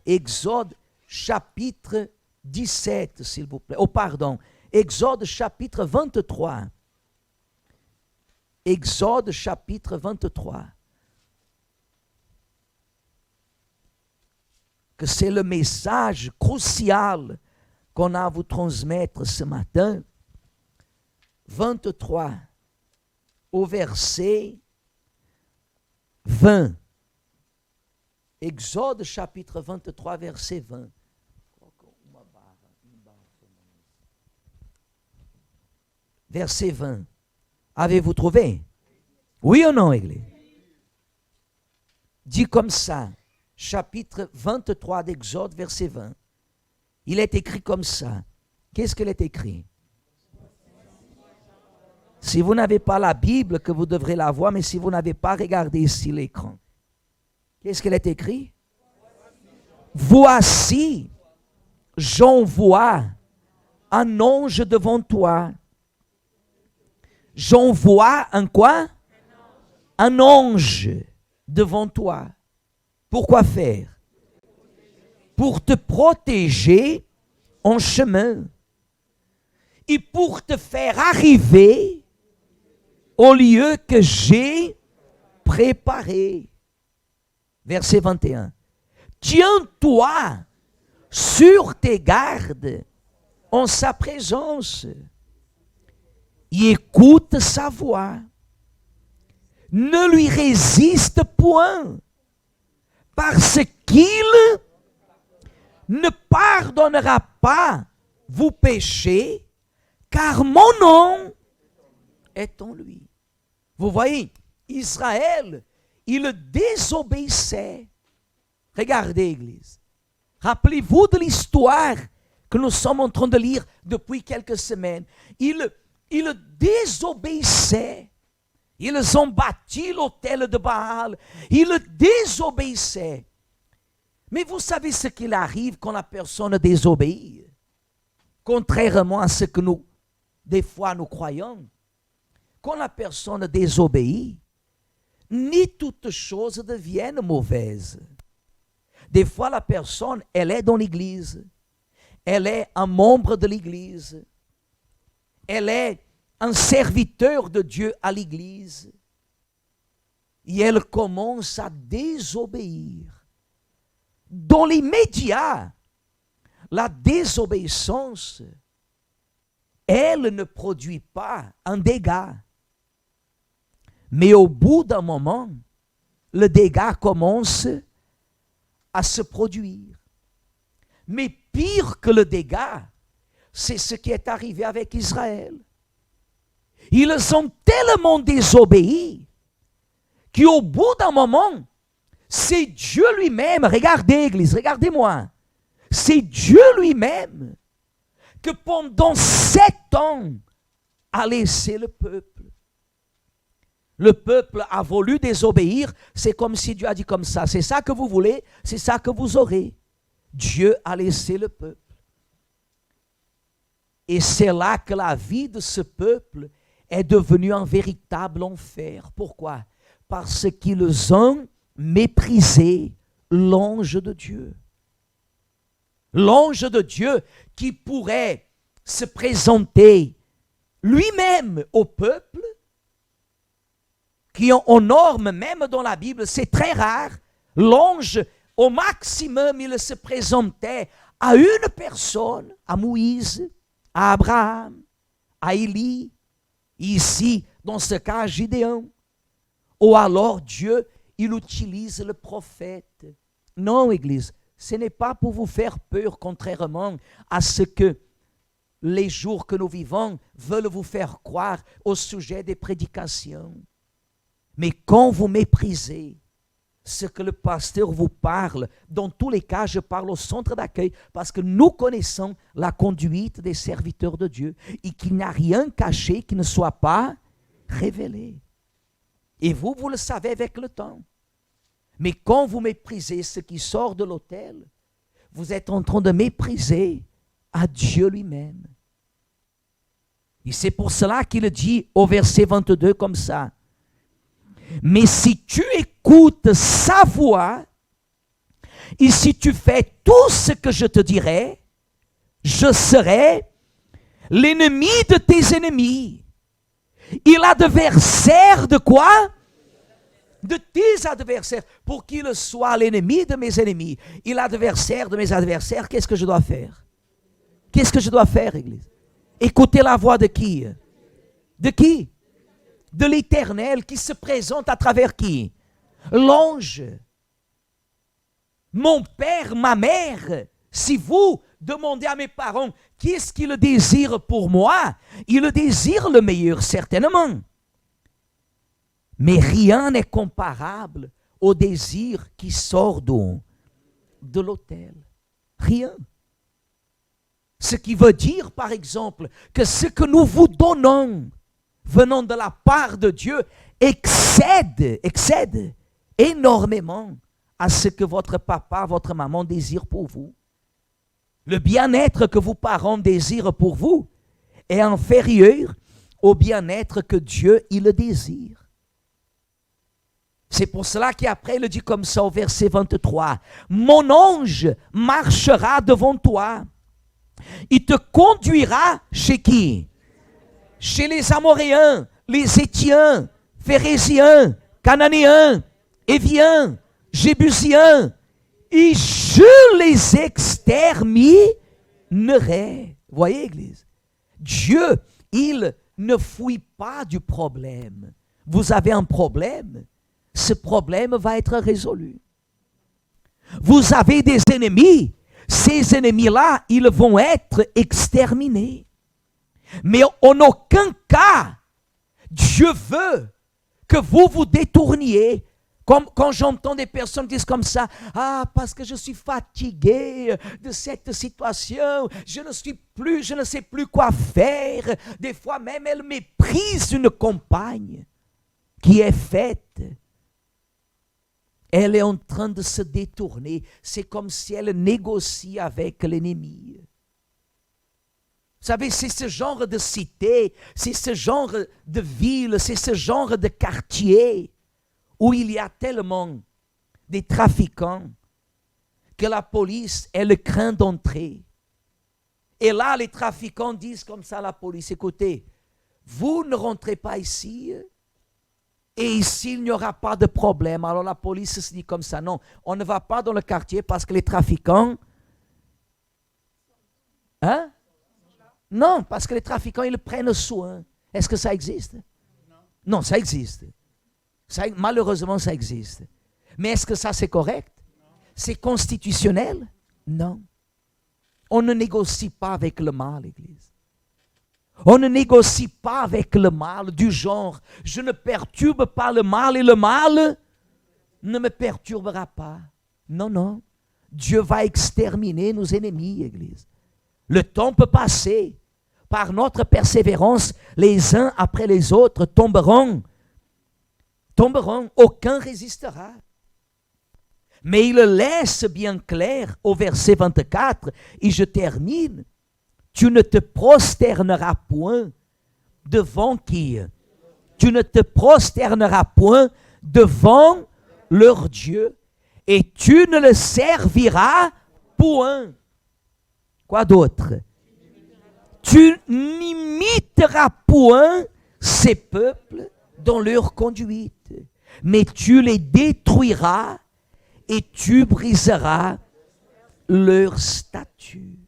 Exode chapitre 17, s'il vous plaît. Oh, pardon. Exode chapitre 23. Exode chapitre 23. Que c'est le message crucial qu'on a à vous transmettre ce matin. 23, au verset 20. Exode chapitre 23, verset 20. Verset 20. Avez-vous trouvé? Oui ou non, Église? Dit comme ça, chapitre 23 d'Exode, verset 20. Il est écrit comme ça. Qu'est-ce qu'il est écrit? Si vous n'avez pas la Bible, que vous devrez la voir, mais si vous n'avez pas, regardez ici l'écran. Qu'est-ce qu'il est écrit? Voici, j'envoie un ange devant toi. J'envoie un quoi? Un ange devant toi. Pourquoi faire? Pour te protéger en chemin et pour te faire arriver au lieu que j'ai préparé. Verset 21. Tiens-toi sur tes gardes en sa présence et écoute sa voix. Ne lui résiste point, parce qu'il ne pardonnera pas vos péchés, car mon nom est en lui. Vous voyez, Israël, il désobéissait. Regardez, Église. Rappelez-vous de l'histoire que nous sommes en train de lire depuis quelques semaines. Il désobéissait. Ils ont bâti l'autel de Baal. Ils désobéissaient. Mais vous savez ce qu'il arrive quand la personne désobéit? Contrairement à ce que nous, des fois, nous croyons. Quand la personne désobéit, ni toutes choses deviennent mauvaises. Des fois, la personne, elle est dans l'église. Elle est un membre de l'église. Elle est un serviteur de Dieu à l'église. Et elle commence à désobéir. Dans l'immédiat, la désobéissance, elle ne produit pas un dégât. Mais au bout d'un moment, le dégât commence à se produire. Mais pire que le dégât, c'est ce qui est arrivé avec Israël. Ils ont tellement désobéi qu'au bout d'un moment, c'est Dieu lui-même, regardez Église, regardez-moi, c'est Dieu lui-même que pendant 7 ans a laissé le peuple. Le peuple a voulu désobéir, c'est comme si Dieu a dit comme ça, c'est ça que vous voulez, c'est ça que vous aurez. Dieu a laissé le peuple. Et c'est là que la vie de ce peuple est devenue un véritable enfer. Pourquoi? Parce qu'ils ont méprisé l'ange de Dieu. L'ange de Dieu qui pourrait se présenter lui-même au peuple, qui en norme, même dans la Bible, c'est très rare. L'ange, au maximum, il se présentait à une personne, à Moïse, à Abraham, à Élie, ici, dans ce cas, à Gédéon. Ou alors Dieu, il utilise le prophète. Non, Église, ce n'est pas pour vous faire peur, contrairement à ce que les jours que nous vivons veulent vous faire croire au sujet des prédications. Mais quand vous méprisez ce que le pasteur vous parle, dans tous les cas, je parle au centre d'accueil, parce que nous connaissons la conduite des serviteurs de Dieu et qu'il n'y a rien caché qui ne soit pas révélé. Et vous le savez avec le temps. Mais quand vous méprisez ce qui sort de l'autel, vous êtes en train de mépriser à Dieu lui-même. Et c'est pour cela qu'il dit au verset 22 comme ça. Mais si tu écoutes sa voix Et si tu fais tout ce que je te dirai, je serai l'ennemi de tes ennemis. Et l'adversaire de quoi? De tes adversaires. Pour qu'il soit l'ennemi de mes ennemis et l'adversaire de mes adversaires, qu'est-ce que je dois faire? Qu'est-ce que je dois faire, Église? Écouter la voix de qui? De qui? De l'Éternel qui se présente à travers qui? L'ange. Mon père, ma mère. Si vous demandez à mes parents qu'est-ce qu'ils désirent pour moi, ils désirent le meilleur, certainement. Mais rien n'est comparable au désir qui sort de l'autel. Rien. Ce qui veut dire, par exemple, que ce que nous vous donnons, venant de la part de Dieu, excède énormément à ce que votre papa, votre maman désire pour vous. Le bien-être que vos parents désirent pour vous est inférieur au bien-être que Dieu, il le désire. C'est pour cela qu'après, il dit comme ça au verset 23, « Mon ange marchera devant toi. Il te conduira chez qui? Chez les Amoréens, les Étiens, Phérésiens, Cananéens, Éviens, Jébusiens, et je les exterminerai. » Voyez, Église, Dieu, il ne fuit pas du problème. Vous avez un problème, ce problème va être résolu. Vous avez des ennemis, ces ennemis-là, ils vont être exterminés. Mais en aucun cas, Dieu veut que vous vous détourniez. Comme quand j'entends des personnes qui disent comme ça, « Ah, parce que je suis fatigué de cette situation, je ne sais plus quoi faire. » Des fois même, elles méprisent une compagne qui est faite. Elle est en train de se détourner. C'est comme si elle négocie avec l'ennemi. Vous savez, c'est ce genre de cité, c'est ce genre de ville, c'est ce genre de quartier où il y a tellement de trafiquants que la police, elle craint d'entrer. Et là, les trafiquants disent comme ça à la police, « Écoutez, vous ne rentrez pas ici, et ici, il n'y aura pas de problème. » Alors la police se dit comme ça, « Non, on ne va pas dans le quartier parce que les trafiquants... » Hein? Non, parce que les trafiquants, ils prennent soin. Est-ce que ça existe? Non, ça existe. Malheureusement, ça existe. Mais est-ce que ça, c'est correct? C'est constitutionnel? Non. On ne négocie pas avec le mal, l'Église. On ne négocie pas avec le mal du genre, je ne perturbe pas le mal et le mal ne me perturbera pas. Non, non. Dieu va exterminer nos ennemis, Église. Le temps peut passer. Par notre persévérance, les uns après les autres tomberont. Aucun résistera. Mais il laisse bien clair au verset 24, et je termine, tu ne te prosterneras point devant qui? Tu ne te prosterneras point devant leur Dieu, et tu ne le serviras point. Quoi d'autre? Tu n'imiteras point ces peuples dans leur conduite, mais tu les détruiras et tu briseras leur statut.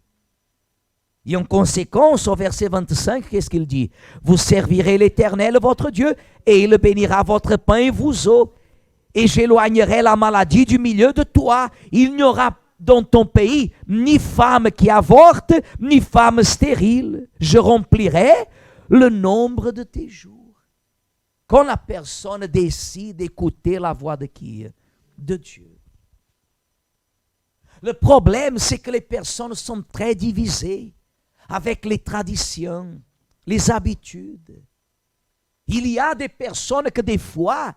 Et en conséquence, au verset 25, qu'est-ce qu'il dit? Vous servirez l'Éternel, votre Dieu, et il bénira votre pain et vos eaux, et j'éloignerai la maladie du milieu de toi. Il n'y aura dans ton pays ni femme qui avorte, ni femme stérile. Je remplirai le nombre de tes jours. Quand la personne décide d'écouter la voix de qui? De Dieu. Le problème, c'est que les personnes sont très divisées avec les traditions, les habitudes. Il y a des personnes que des fois,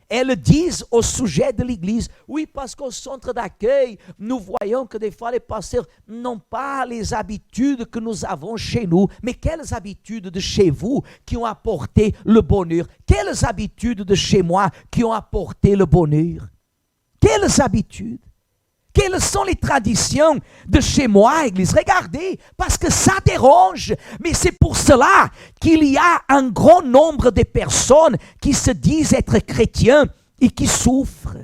elles disent au sujet de l'Église, oui, parce qu'au centre d'accueil, nous voyons que des fois les pasteurs n'ont pas les habitudes que nous avons chez nous. Mais quelles habitudes de chez vous qui ont apporté le bonheur? Quelles habitudes de chez moi qui ont apporté le bonheur? Quelles habitudes? Quelles sont les traditions de chez moi, Église? Regardez, parce que ça dérange. Mais c'est pour cela qu'il y a un grand nombre de personnes qui se disent être chrétiens et qui souffrent.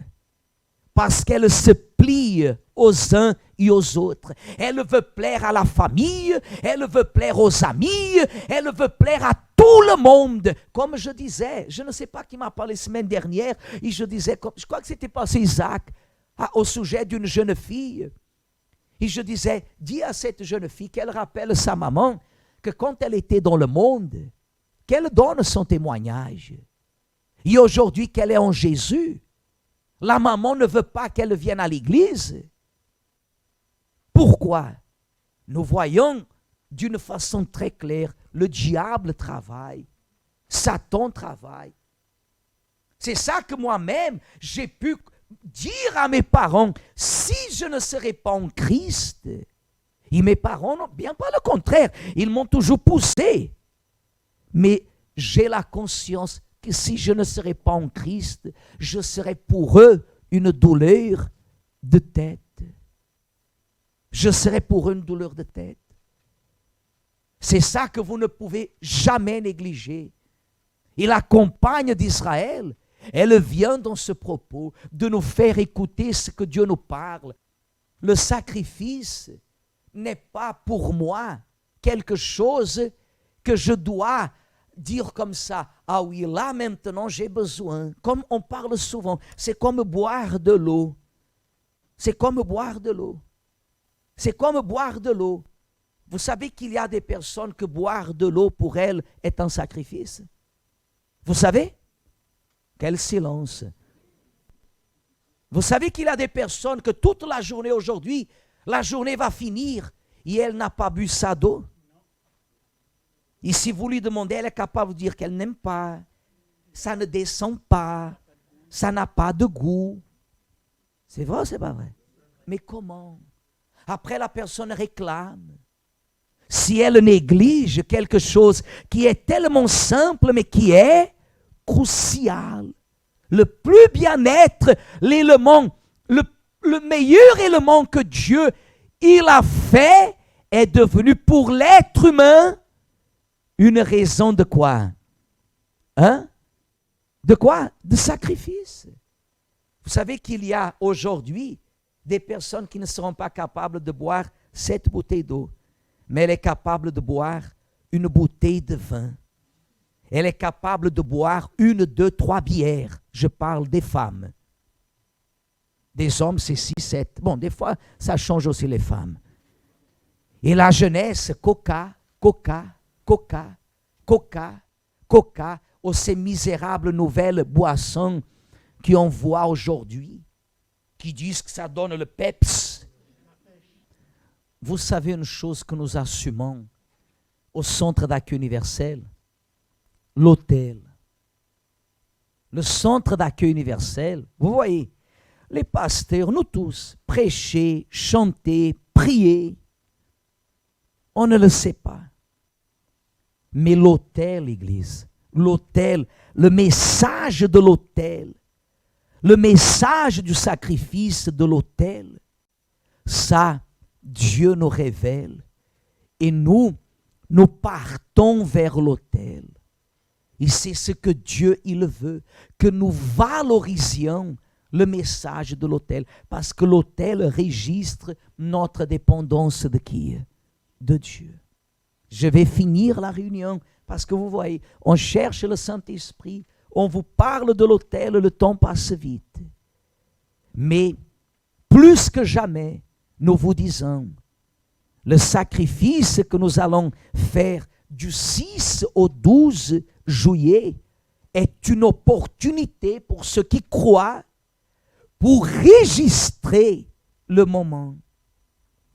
Parce qu'elles se plient aux uns et aux autres. Elle veut plaire à la famille, elle veut plaire aux amis, elle veut plaire à tout le monde. Comme je disais, je ne sais pas qui m'a parlé la semaine dernière, et je disais, je crois que c'était passé Isaac, au sujet d'une jeune fille. Et je disais, dis à cette jeune fille qu'elle rappelle sa maman, que quand elle était dans le monde, qu'elle donne son témoignage. Et aujourd'hui qu'elle est en Jésus, la maman ne veut pas qu'elle vienne à l'église. Pourquoi? Nous voyons d'une façon très claire, le diable travaille, Satan travaille. C'est ça que moi-même, j'ai pu dire à mes parents, si je ne serais pas en Christ, et mes parents, non, bien pas le contraire, ils m'ont toujours poussé. Mais j'ai la conscience que si je ne serais pas en Christ, je serais pour eux une douleur de tête. Je serais pour eux une douleur de tête. C'est ça que vous ne pouvez jamais négliger. Et la compagne d'Israël, elle vient dans ce propos de nous faire écouter ce que Dieu nous parle. Le sacrifice n'est pas pour moi quelque chose que je dois dire comme ça. Ah oui, là maintenant j'ai besoin. Comme on parle souvent, c'est comme boire de l'eau. C'est comme boire de l'eau. C'est comme boire de l'eau. Vous savez qu'il y a des personnes que boire de l'eau pour elles est un sacrifice. Vous savez? Quel silence. Vous savez qu'il y a des personnes que toute la journée aujourd'hui, la journée va finir et elle n'a pas bu sa d'eau. Et si vous lui demandez, elle est capable de dire qu'elle n'aime pas, ça ne descend pas, ça n'a pas de goût. C'est vrai ou c'est pas vrai? Mais comment? Après, la personne réclame. Si elle néglige quelque chose qui est tellement simple, mais qui est crucial, le plus bien-être, l'élément, le meilleur élément que Dieu il a fait est devenu pour l'être humain une raison de quoi? Hein? De quoi? De sacrifice. Vous savez qu'il y a aujourd'hui des personnes qui ne seront pas capables de boire 7 bouteilles d'eau, mais elle est capable de boire une bouteille de vin. Elle est capable de boire 1, 2, 3 bières. Je parle des femmes. Des hommes, c'est 6, 7. Bon, des fois, ça change aussi les femmes. Et la jeunesse, coca, coca, coca, coca, coca, aux ces misérables nouvelles boissons qu'on voit aujourd'hui, qui disent que ça donne le peps. Vous savez une chose que nous assumons au centre d'accueil universel? L'autel. Le centre d'accueil universel, vous voyez, les pasteurs, nous tous, prêcher, chanter, prier, on ne le sait pas. Mais l'autel, l'Église, l'autel, le message de l'autel, le message du sacrifice de l'autel, ça, Dieu nous révèle. Et nous partons vers l'autel. Et c'est ce que Dieu, il veut, que nous valorisions le message de l'autel, parce que l'autel registre notre dépendance de qui? De Dieu. Je vais finir la réunion, parce que vous voyez, on cherche le Saint-Esprit, on vous parle de l'autel, le temps passe vite. Mais plus que jamais, nous vous disons, le sacrifice que nous allons faire du 6 au 12 juillet est une opportunité pour ceux qui croient pour enregistrer le moment.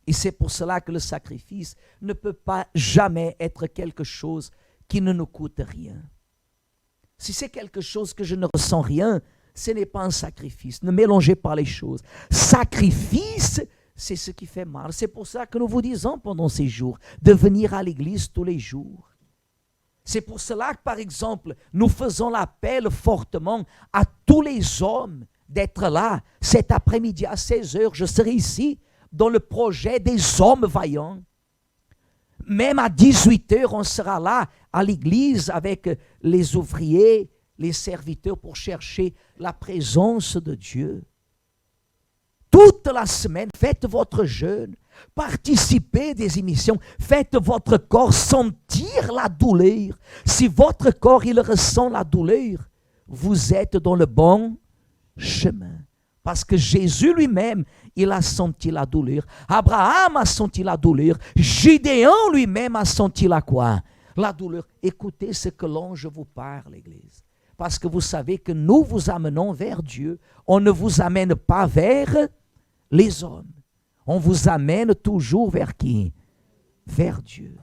Et c'est pour cela que le sacrifice ne peut pas jamais être quelque chose qui ne nous coûte rien. Si c'est quelque chose que je ne ressens rien, ce n'est pas un sacrifice. Ne mélangez pas les choses. Sacrifice, c'est ce qui fait mal. C'est pour ça que nous vous disons pendant ces jours de venir à l'église tous les jours. C'est pour cela que, par exemple, nous faisons l'appel fortement à tous les hommes d'être là cet après-midi à 16 heures. Je serai ici dans le projet des hommes vaillants. Même à 18 heures, on sera là à l'église avec les ouvriers, les serviteurs pour chercher la présence de Dieu. Toute la semaine, faites votre jeûne, participez des émissions, faites votre corps sentir la douleur. Si votre corps, il ressent la douleur, vous êtes dans le bon chemin. Parce que Jésus lui-même, il a senti la douleur. Abraham a senti la douleur. Gédéon lui-même a senti la quoi? La douleur. Écoutez ce que l'ange vous parle, l'Église. Parce que vous savez que nous vous amenons vers Dieu. On ne vous amène pas vers les hommes. On vous amène toujours vers qui? Vers Dieu.